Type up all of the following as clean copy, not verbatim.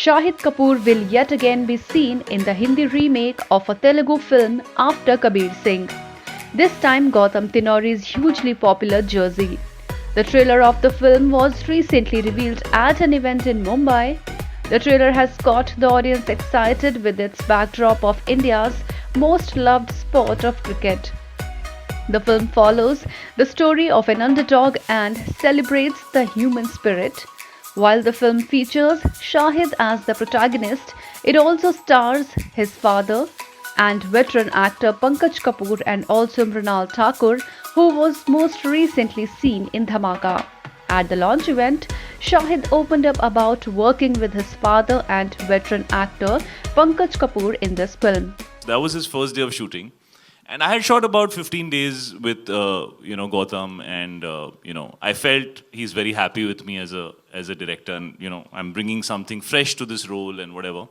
Shahid Kapoor will yet again be seen in the Hindi remake of a Telugu film after Kabir Singh. This time Gautam Tinori's hugely popular Jersey. The trailer of the film was recently revealed at an event in Mumbai. The trailer has got the audience excited with its backdrop of India's most loved sport of cricket. The film follows the story of an underdog and celebrates the human spirit. While the film features Shahid as the protagonist, it also stars his father and veteran actor Pankaj Kapoor and also Mrinal Thakur, who was most recently seen in Dhamaka. At the launch event, Shahid opened up about working with his father and veteran actor Pankaj Kapoor in this film. That was his first day of shooting. And I had shot about 15 days with Gautam, and I felt he's very happy with me as a director, and I'm bringing something fresh to this role and whatever.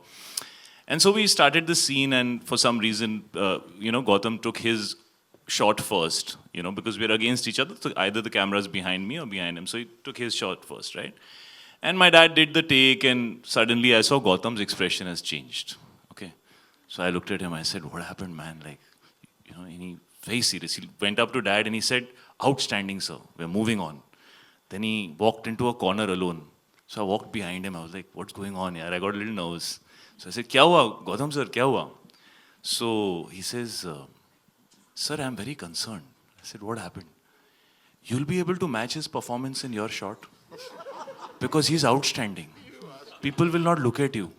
And so we started the scene, and for some reason, Gautam took his shot first, because we're against each other. So either the camera's behind me or behind him. So he took his shot first, right? And my dad did the take, and suddenly I saw Gautam's expression has changed. Okay, so I looked at him. I said, "What happened, man?" And he very serious. He went up to dad and he said, "Outstanding, sir. We're moving on." Then he walked into a corner alone. So I walked behind him. I was like, "What's going on here?" I got a little nervous. So I said, "Kya hua, Gautam sir? Kya hua?" So he says, "Sir, I'm very concerned." I said, "What happened?" "You'll be able to match his performance in your shot because he's outstanding. People will not look at you.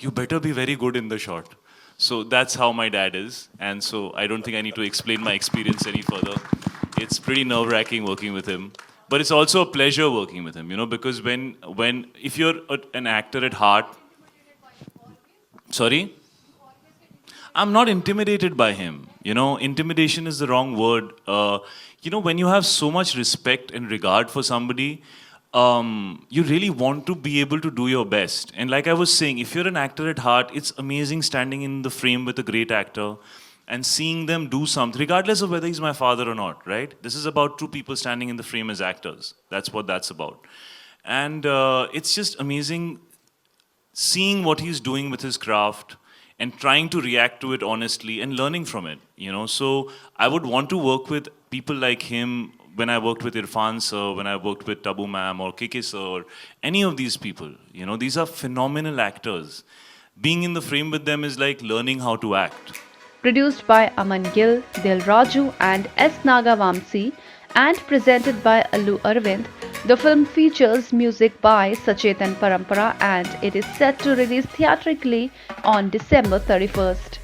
You better be very good in the shot." So that's how my dad is. And so I don't think I need to explain my experience any further. It's pretty nerve-wracking working with him. But it's also a pleasure working with him, because if you're an actor at heart... Sorry? I'm not intimidated by him. Intimidation is the wrong word. When you have so much respect and regard for somebody, you really want to be able to do your best. And like I was saying, if you're an actor at heart, it's amazing standing in the frame with a great actor and seeing them do something, regardless of whether he's my father or not, right? This is about two people standing in the frame as actors. That's what that's about. And it's just amazing seeing what he's doing with his craft and trying to react to it honestly and learning from it, So I would want to work with people like him when I worked with Irfan sir, when I worked with Tabu ma'am or KK sir, or any of these people. These are phenomenal actors. Being in the frame with them is like learning how to act. Produced by Aman Gill, Dil Raju and S. Nagavamsi and presented by Allu Arvind, the film features music by Sachetan Parampara and it is set to release theatrically on December 31st.